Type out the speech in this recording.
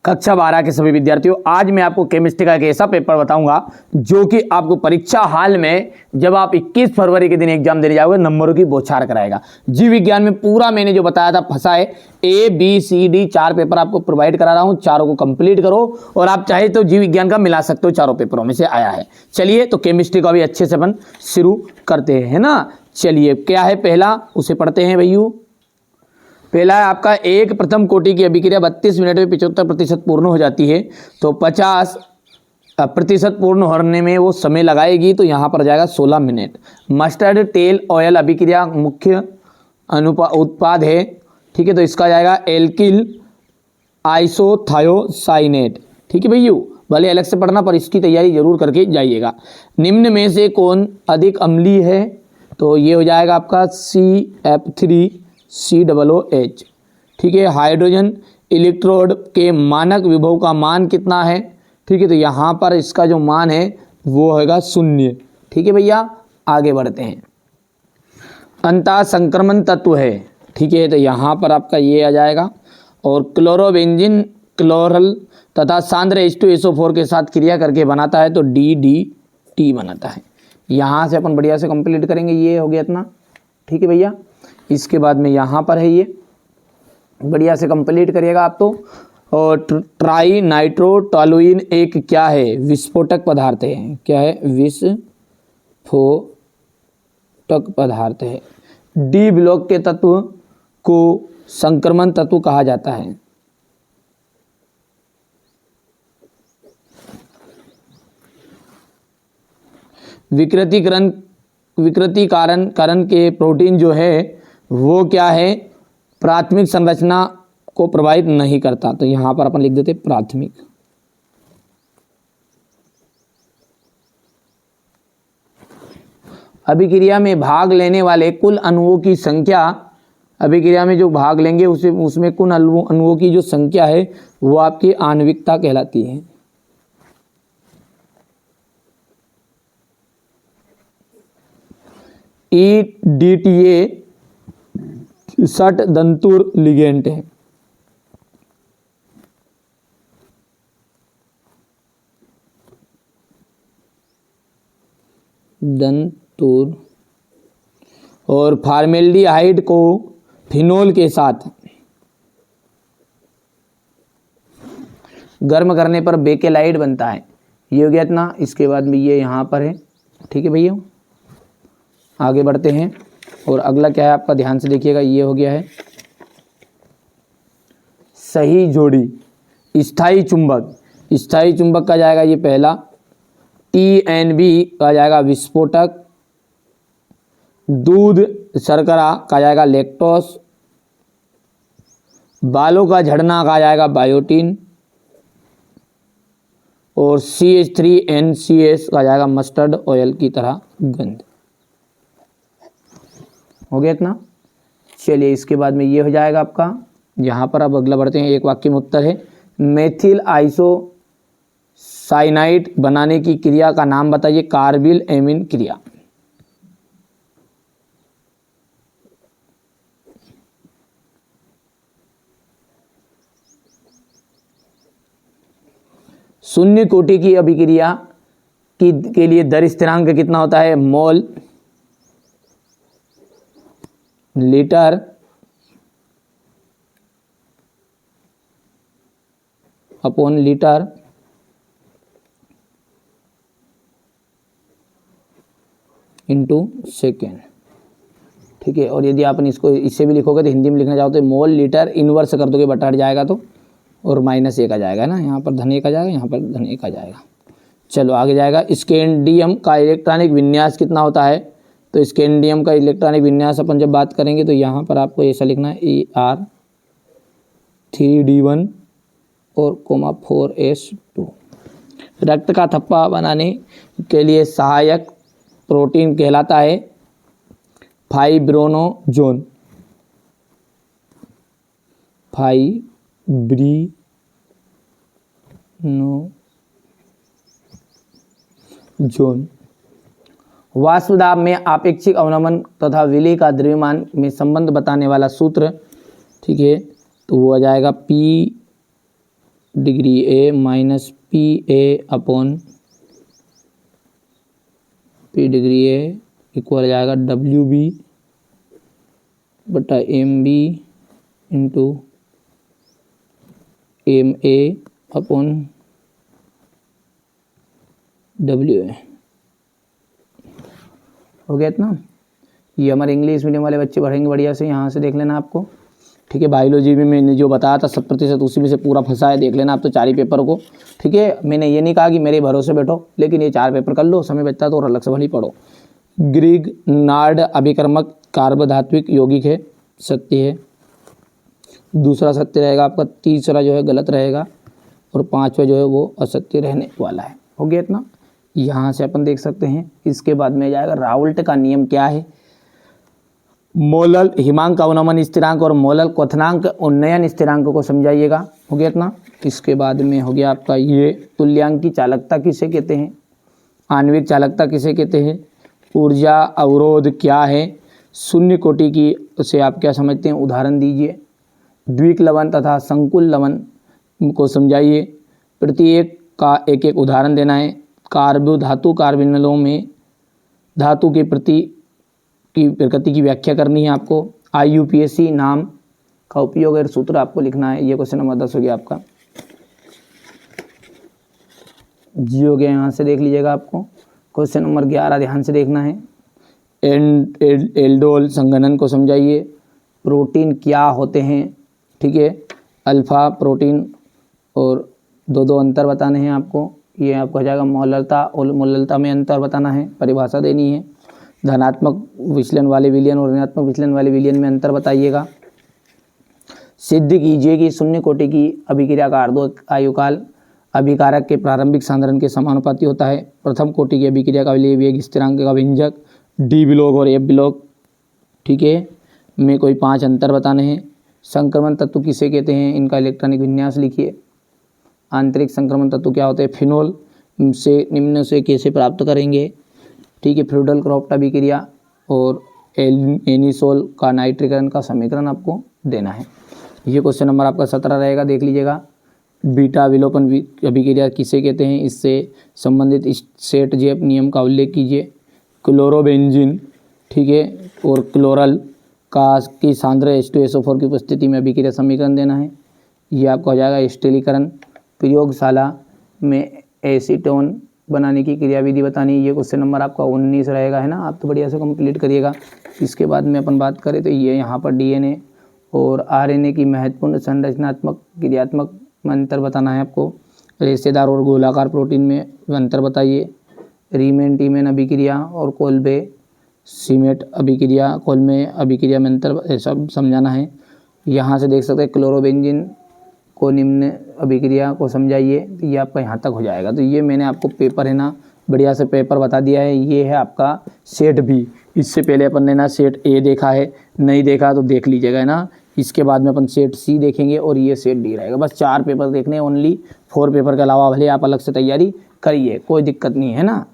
कक्षा 12 के सभी विद्यार्थियों, आज मैं आपको केमिस्ट्री का एक ऐसा पेपर बताऊंगा जो कि आपको परीक्षा हाल में जब आप 21 फरवरी के दिन एग्जाम देने जाओगे नंबरों की बौछार कराएगा। जीव विज्ञान में पूरा मैंने जो बताया था फंसा है। ABCD 4 पेपर आपको प्रोवाइड करा रहा हूं, चारों को कंप्लीट करो और आप चाहे तो जीव विज्ञान का मिला सकते हो, चारों पेपरों में से आया है। चलिए तो केमिस्ट्री का भी अच्छे से अपन शुरू करते हैं ना। चलिए क्या है पहला, उसे पढ़ते हैं भैया। पहला है आपका एक प्रथम कोटि की अभिक्रिया 32 मिनट में 75% पूर्ण हो जाती है, तो 50% पूर्ण होने में वो समय लगाएगी, तो यहाँ पर जाएगा 16 मिनट। मस्टर्ड तेल ऑयल अभिक्रिया मुख्य उत्पाद है, ठीक है, तो इसका जाएगा एल्किल आइसोथायोसाइनेट। ठीक है भैया, भले अलग से पढ़ना पर इसकी तैयारी जरूर करके जाइएगा। निम्न में से कौन अधिक अम्लीय है, तो ये हो जाएगा आपका CF3COOH। ठीक है, हाइड्रोजन इलेक्ट्रोड के मानक विभव का मान कितना है, ठीक है, तो यहाँ पर इसका जो मान है वो होगा 0। ठीक है भैया, आगे बढ़ते हैं। अंतः संक्रमण तत्व है, ठीक है, तो यहाँ पर आपका ये आ जाएगा। और क्लोरोबेंजीन क्लोरल तथा सांद्र H2SO4 के साथ क्रिया करके बनाता है, तो DDT बनाता है। यहाँ से अपन बढ़िया से कंप्लीट करेंगे, ये हो गया इतना। ठीक है भैया, इसके बाद में यहाँ पर है, ये बढ़िया से कंप्लीट करिएगा आप तो। और ट्राई नाइट्रोटोलुइन एक क्या है, विस्फोटक पदार्थ है। क्या है, विस्फोटक पदार्थ है। डी ब्लॉक के तत्व को संक्रमण तत्व कहा जाता है। विकृतीकरण के प्रोटीन जो है वो क्या है, प्राथमिक संरचना को प्रभावित नहीं करता, तो यहाँ पर अपन लिख देते प्राथमिक। अभिक्रिया में भाग लेने वाले कुल अणुओं की संख्या, अभिक्रिया में जो भाग लेंगे उसमें कुल अणुओं की जो संख्या है वो आपकी आणविकता कहलाती है। EDTA षट दंतुर लिगेंड है। दंतुर। और फॉर्मेल्डिहाइड को फिनोल के साथ गर्म करने पर बेकेलाइड बनता है। ये हो गया इतना। इसके बाद में ये यहाँ पर है। ठीक है भैया, आगे बढ़ते हैं। और अगला क्या है आपका, ध्यान से देखिएगा, ये हो गया है सही जोड़ी। स्थायी चुंबक, स्थायी चुंबक का जाएगा ये पहला। TNB का जाएगा विस्फोटक। दूध शर्करा का जाएगा लैक्टोस। बालों का झड़ना का जाएगा बायोटीन। और CH3NCS का जाएगा मस्टर्ड ऑयल की तरह गंध। हो गया इतना। चलिए इसके बाद में ये हो जाएगा आपका, यहाँ पर अब अगला बढ़ते हैं। एक वाक्य में उत्तर है, मेथिल आइसोसाइनाइड बनाने की क्रिया का नाम बताइए। कार्बिल एमीन क्रिया। शून्य कोटि की अभिक्रिया के लिए दर स्थिरांक कितना होता है, mole litre upon litre into second. ठीक है, और यदि आप इसको इससे भी लिखोगे तो हिंदी में लिखना चाहो तो मोल लीटर इनवर्स कर दोगे, बटा हट जाएगा तो, और -1 आ जाएगा ना, यहाँ पर -1 आ जाएगा, यहाँ पर -1 आ जाएगा। चलो आगे जाएगा। स्कैंडियम का इलेक्ट्रॉनिक विन्यास कितना होता है, तो स्कैंडियम का इलेक्ट्रॉनिक विन्यास अपन जब बात करेंगे तो यहाँ पर आपको ऐसा लिखना है Er3D1 और 4s2। रक्त का थप्पा बनाने के लिए सहायक प्रोटीन कहलाता है फाइब्रोनोजोन। फाइब्रिनोजोन। वाष्प दाब में आपेक्षिक अवनमन तथा विलेय का द्रव्यमान में संबंध बताने वाला सूत्र, ठीक है, तो वो आ जाएगा P degree A minus P A upon P degree A equal हो जाएगा डब्ल्यू बी बटा M B into M A upon W A. हो गया इतना। ये हमारे इंग्लिश मीडियम वाले बच्चे पढ़ेंगे बढ़िया से, यहाँ से देख लेना आपको, ठीक है। बायोलॉजी में मैंने जो बताया था 100% उसी में से पूरा फंसा है, देख लेना आप तो 4 ही पेपर को, ठीक है। मैंने ये नहीं कहा कि मेरे भरोसे बैठो, लेकिन ये 4 पेपर कर लो, समय बचता है तो और अलग से भली पढ़ो। ग्रीक नार्ड अभिकर्मक कार्बधात्विक यौगिक है, सत्य है। दूसरा सत्य रहेगा आपका, तीसरा जो है गलत रहेगा, और 5वां जो है वो असत्य रहने वाला है। हो गया इतना। यहाँ से अपन देख सकते हैं। इसके बाद में जाएगा राउल्ट का नियम क्या है। मोलल हिमांक अवनमन स्थिरांक और मोलल क्वथनांक उन्नयन स्थिरांक को समझाइएगा। हो गया इतना। इसके बाद में हो गया आपका ये तुल्यांक की चालकता किसे कहते हैं, आणविक चालकता किसे कहते हैं, ऊर्जा अवरोध क्या है, शून्य कोटि की उसे आप क्या समझते हैं, उदाहरण दीजिए। द्विक लवण तथा संकुल लवण को समझाइए। प्रत्येक का एक एक उदाहरण देना है। कार्बोधातु कार्बोनिलों में धातु के प्रति की प्रकृति की व्याख्या करनी है आपको। IUPAC नाम का उपयोग और सूत्र आपको लिखना है। ये क्वेश्चन नंबर 10 हो गया आपका। जी हो गया, यहाँ से देख लीजिएगा आपको। क्वेश्चन नंबर 11 ध्यान से देखना है। एल्डोल संघनन को समझाइए। प्रोटीन क्या होते हैं, ठीक है। अल्फा प्रोटीन और दो अंतर बताने हैं आपको। ये आपको हो जाएगा मोलरता और मोलरता में अंतर बताना है, परिभाषा देनी है। धनात्मक विचलन वाले विलयन और ऋणात्मक विचलन वाले विलयन में अंतर बताइएगा। सिद्ध कीजिए कि शून्य कोटि की अभिक्रिया का आर्द्र आयुकाल अभिकारक के प्रारंभिक सांद्रण के समानुपाती होता है। प्रथम कोटि की अभिक्रिया का विलय वेग स्थिरांक का व्यंजक डी ब्लॉक और एफ ब्लॉक, ठीक है, में कोई 5 अंतर बताने हैं। संक्रमण तत्व किसे कहते हैं, इनका इलेक्ट्रॉनिक विन्यास लिखिए। आंतरिक संक्रमण तत्व क्या होते हैं, फिनोल से निम्न से कैसे प्राप्त करेंगे, ठीक है। फ्लूइडल क्रॉफ्ट अभिक्रिया और एनिसोल का नाइट्रीकरण का समीकरण आपको देना है। ये क्वेश्चन नंबर आपका 17 रहेगा, देख लीजिएगा। बीटा विलोपन अभिक्रिया किसे कहते हैं, इससे संबंधित सेट जेप नियम का उल्लेख कीजिए। क्लोरोबेंजीन, ठीक है, और क्लोरल का की सांद्र H2SO4 की उपस्थिति में अभिक्रिया समीकरण देना है। ये आपका हो जाएगा स्टीरीकरण। प्रयोगशाला में एसीटोन बनाने की क्रियाविधि बतानी। ये क्वेश्चन नंबर आपका 19 रहेगा, है ना। आप तो बढ़िया से कंप्लीट करिएगा। इसके बाद में अपन बात करें तो ये यहाँ पर DNA और RNA की महत्वपूर्ण संरचनात्मक क्रियात्मक में अंतर बताना है आपको। रेशेदार और गोलाकार प्रोटीन में अंतर बताइए। रीमेन टीमेन अभिक्रिया और कोल्बे सीमेट अभिक्रिया, कोल्मे अभिक्रिया में अंतर सब समझाना है। यहाँ से देख सकते हैं क्लोरोबेंजीन को निम्न अभिक्रिया को समझाइए। तो ये आपका यहाँ तक हो जाएगा। तो ये मैंने आपको पेपर है ना बढ़िया से पेपर बता दिया है। ये है आपका सेट बी। इससे पहले अपन ने ना सेट ए देखा है, नहीं देखा तो देख लीजिएगा, है ना। इसके बाद में अपन सेट सी देखेंगे और ये सेट डी रहेगा। बस 4 पेपर देखने ओनली, 4 पेपर के अलावा भले आप अलग से तैयारी करिए, कोई दिक्कत नहीं है ना।